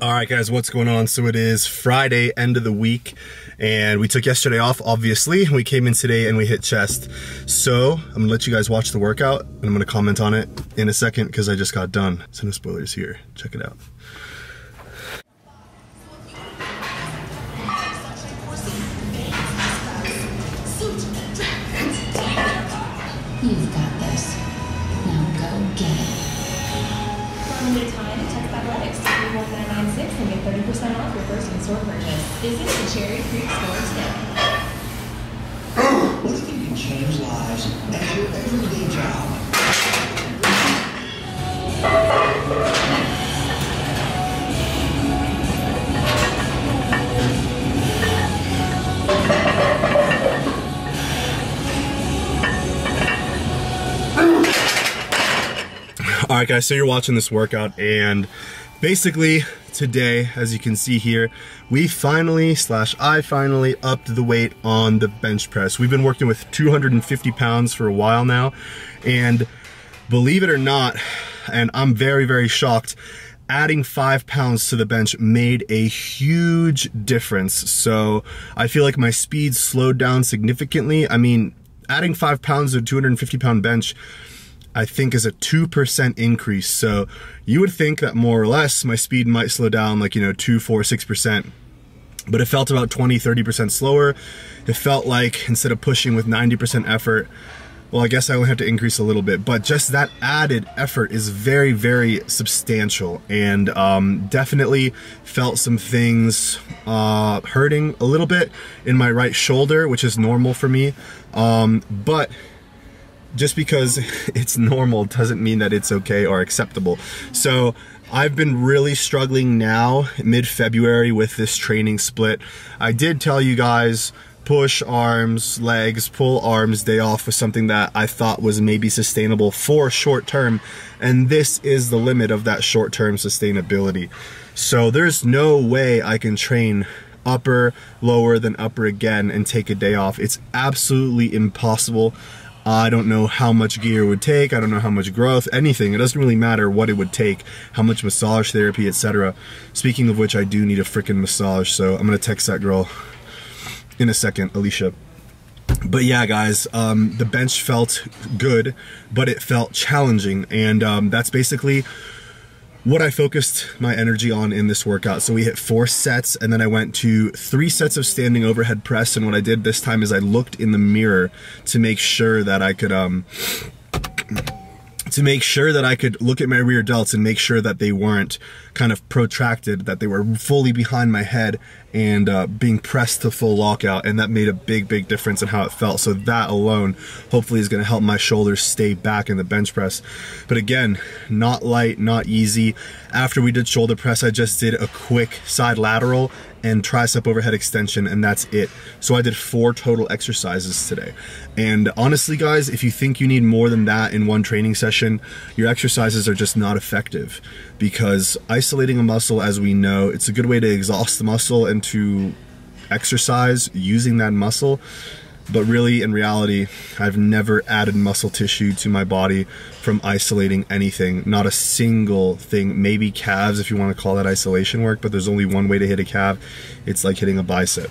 All right, guys, what's going on? So it is Friday, end of the week, and we took yesterday off, obviously. We came in today and we hit chest. So I'm gonna let you guys watch the workout, and I'm gonna comment on it in a second because I just got done. So no spoilers here. Check it out. You've got this. Now go get it. For limited time, text athletics to 31996 and get 30% off your first in-store purchase. Visit the Cherry Creek store today. What if you can change lives at your everyday job? All right, guys, so you're watching this workout, and basically today, as you can see here, we finally, I finally upped the weight on the bench press. We've been working with 250 pounds for a while now, and believe it or not, and I'm very, very shocked, adding 5 pounds to the bench made a huge difference. So I feel like my speed slowed down significantly. I mean, adding 5 pounds to a 250 pound bench, I think, is a 2% increase. So you would think that more or less my speed might slow down like, 2, 4, 6%. But it felt about 20, 30% slower. It felt like instead of pushing with 90% effort, well, I guess I only have to increase a little bit, but just that added effort is very, very substantial, and definitely felt some things hurting a little bit in my right shoulder, which is normal for me, but just because it's normal doesn't mean that it's okay or acceptable. So I've been really struggling now, mid-February, with this training split. I did tell you guys, push arms, legs, pull arms, day off was something that I thought was maybe sustainable for short term, and this is the limit of that short term sustainability. So there's no way I can train upper, lower, then upper again and take a day off. It's absolutely impossible. I don't know how much gear it would take, I don't know how much growth, anything. It doesn't really matter what it would take, how much massage therapy, etc. Speaking of which, I do need a freaking massage, so I'm gonna text that girl in a second, Alicia. But yeah, guys, the bench felt good, but it felt challenging, and that's basically what I focused my energy on in this workout. So we hit 4 sets, and then I went to 3 sets of standing overhead press, and what I did this time is I looked in the mirror to make sure that I could look at my rear delts and make sure that they weren't kind of protracted, that they were fully behind my head and being pressed to full lockout, and that made a big, big difference in how it felt. So that alone hopefully is going to help my shoulders stay back in the bench press. But again, not light, not easy. After we did shoulder press, I just did a quick side lateral and tricep overhead extension, and that's it. So I did 4 total exercises today. And honestly, guys, if you think you need more than that in one training session, your exercises are just not effective, because isolating a muscle, as we know, it's a good way to exhaust the muscle and to exercise using that muscle. But really, in reality, I've never added muscle tissue to my body from isolating anything. Not a single thing. Maybe calves, if you want to call that isolation work, but there's only one way to hit a calf. It's like hitting a bicep.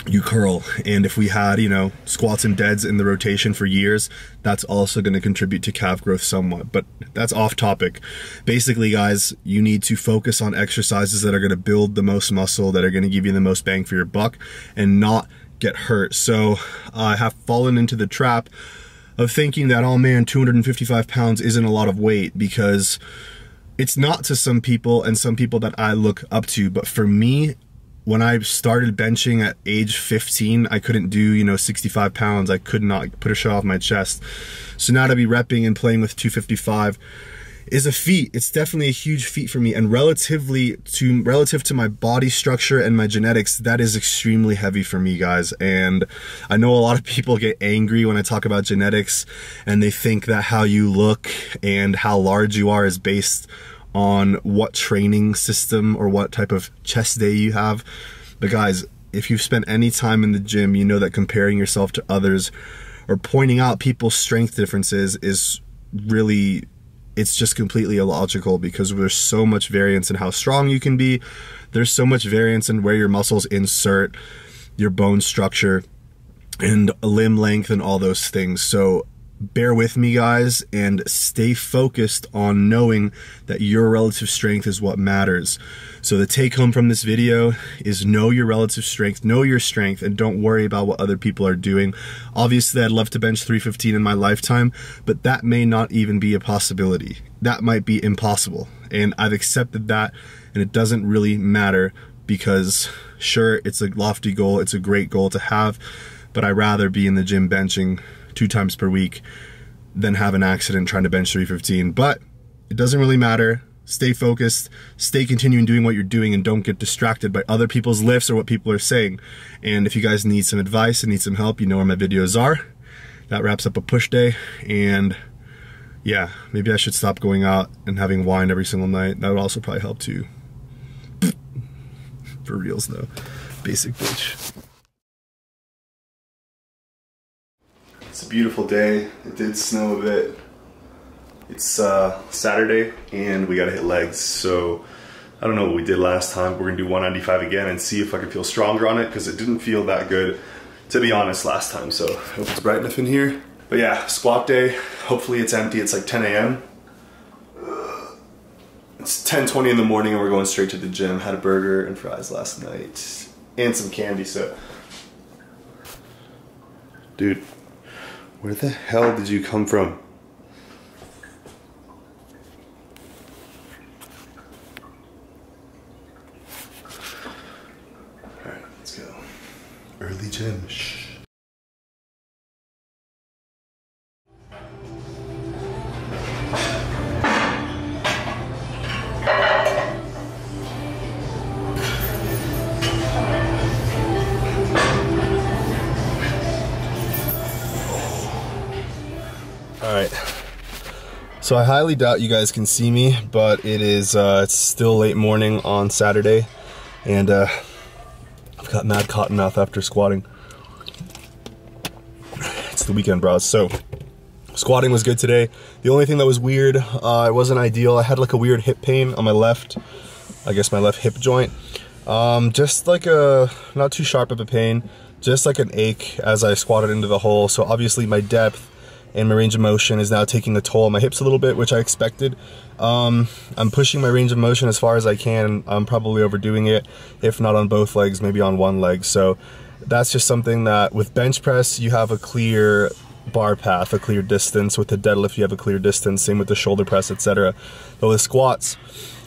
You curl, and if we had, squats and deads in the rotation for years, that's also going to contribute to calf growth somewhat, but that's off topic. Basically, guys, you need to focus on exercises that are going to build the most muscle, that are going to give you the most bang for your buck, and not get hurt. So I have fallen into the trap of thinking that, oh man, 255 pounds isn't a lot of weight, because it's not to some people and some people that I look up to. But for me, when I started benching at age 15, I couldn't do, 65 pounds. I could not put a shirt off my chest. So now to be repping and playing with 255 is a feat. It's definitely a huge feat for me, and relative to my body structure and my genetics, that is extremely heavy for me, guys. And I know a lot of people get angry when I talk about genetics, and they think that how you look and how large you are is based on what training system or what type of chest day you have. But guys, if you've spent any time in the gym, you know that comparing yourself to others or pointing out people's strength differences is really it's just completely illogical because there's so much variance in how strong you can be. There's so much variance in where your muscles insert, your bone structure, and limb length and all those things. So bear with me, guys, and stay focused on knowing that your relative strength is what matters. So the take home from this video is know your relative strength, know your strength, and don't worry about what other people are doing. Obviously, I'd love to bench 315 in my lifetime, but that may not even be a possibility. That might be impossible. And I've accepted that, and it doesn't really matter because sure, it's a lofty goal, it's a great goal to have, but I'd rather be in the gym benching 2 times per week than have an accident trying to bench 315. But it doesn't really matter. Stay focused, stay continuing doing what you're doing, and don't get distracted by other people's lifts or what people are saying. And if you guys need some advice and need some help, you know where my videos are. That wraps up a push day, and yeah, maybe I should stop going out and having wine every single night. That would also probably help too. For reals though. Basic bitch. It's a beautiful day. It did snow a bit. It's Saturday and we gotta hit legs. So I don't know what we did last time. We're gonna do 195 again and see if I can feel stronger on it because it didn't feel that good, to be honest, last time. So I hope it's bright enough in here. But yeah, squat day. Hopefully it's empty. It's like 10 a.m. It's 10:20 in the morning and we're going straight to the gym. Had a burger and fries last night and some candy. So, dude, where the hell did you come from? Alright, let's go. Early gym. Shh. Alright, so I highly doubt you guys can see me, but it is, it's still late morning on Saturday, and I've got mad cotton mouth after squatting. It's the weekend, bros. So, squatting was good today. The only thing that was weird, it wasn't ideal. I had like a weird hip pain on my left, I guess my left hip joint. Just like a, not too sharp of a pain, just like an ache as I squatted into the hole. So obviously my depth and my range of motion is now taking a toll on my hips a little bit, which I expected. I'm pushing my range of motion as far as I can. I'm probably overdoing it, if not on both legs, maybe on one leg. So that's just something that with bench press, you have a clear bar path, a clear distance. With the deadlift, you have a clear distance, same with the shoulder press, etc. But with squats,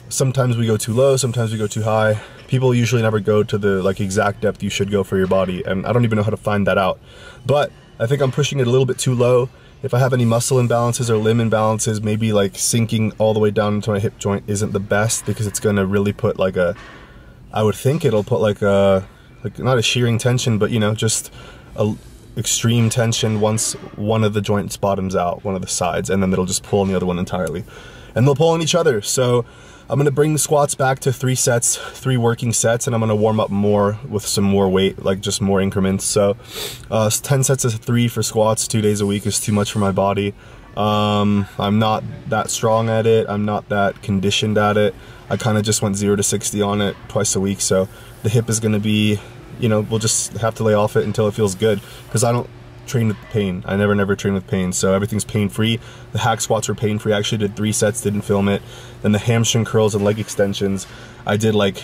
sometimes we go too low, sometimes we go too high. People usually never go to the like exact depth you should go for your body, and I don't even know how to find that out. But I think I'm pushing it a little bit too low. If I have any muscle imbalances or limb imbalances, maybe like sinking all the way down into my hip joint isn't the best, because it's gonna really put like a, I would think it'll put like a, like not a shearing tension, but you know, just a extreme tension once one of the joints bottoms out, one of the sides, and then it'll just pull on the other one entirely. And they'll pull on each other. So I'm gonna bring the squats back to 3 sets, 3 working sets, and I'm gonna warm up more with some more weight, like just more increments. So 10 sets of 3 for squats 2 days a week is too much for my body. I'm not that strong at it, I'm not that conditioned at it. I kind of just went 0 to 60 on it twice a week, so the hip is gonna be, you know, we'll just have to lay off it until it feels good, because I don't train with pain. I never train with pain, so everything's pain-free. The hack squats were pain-free. I actually did 3 sets, didn't film it. Then the hamstring curls and leg extensions, I did like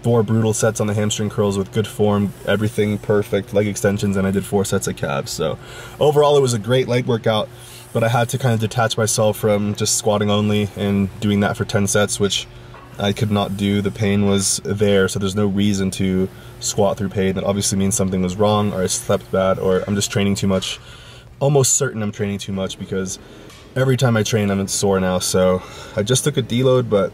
4 brutal sets on the hamstring curls with good form, everything perfect, leg extensions, and I did 4 sets of calves. So overall it was a great leg workout, but I had to kind of detach myself from just squatting only and doing that for 10 sets, which I could not do. The pain was there, so there's no reason to squat through pain. That obviously means something was wrong, or I slept bad, or I'm just training too much. Almost certain I'm training too much, because every time I train I'm sore now. So I just took a deload, but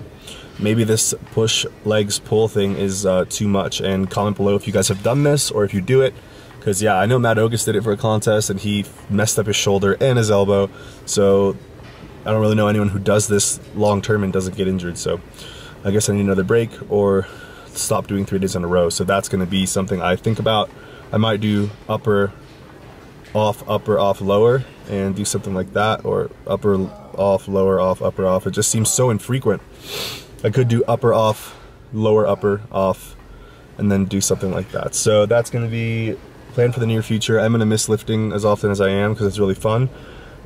maybe this push legs pull thing is too much. And comment below if you guys have done this or if you do it, because yeah, I know Matt Ogus did it for a contest and he messed up his shoulder and his elbow. So I don't really know anyone who does this long term and doesn't get injured. So I guess I need another break or stop doing 3 days in a row. So that's going to be something I think about. I might do upper, off, lower, and do something like that, or upper, off, lower, off, upper, off. It just seems so infrequent. I could do upper, off, lower, upper, off, and then do something like that. So that's gonna be planned for the near future. I'm gonna miss lifting as often as I am because it's really fun,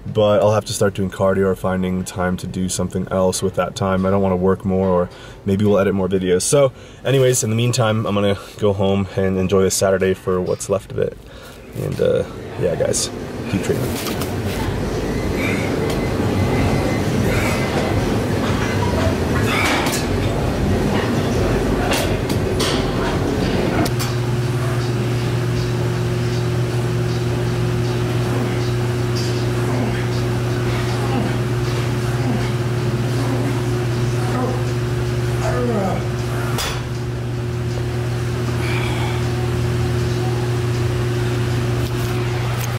but I'll have to start doing cardio or finding time to do something else with that time. I don't wanna work more, or maybe we'll edit more videos. So anyways, in the meantime, I'm gonna go home and enjoy this Saturday for what's left of it. And yeah, guys, keep training.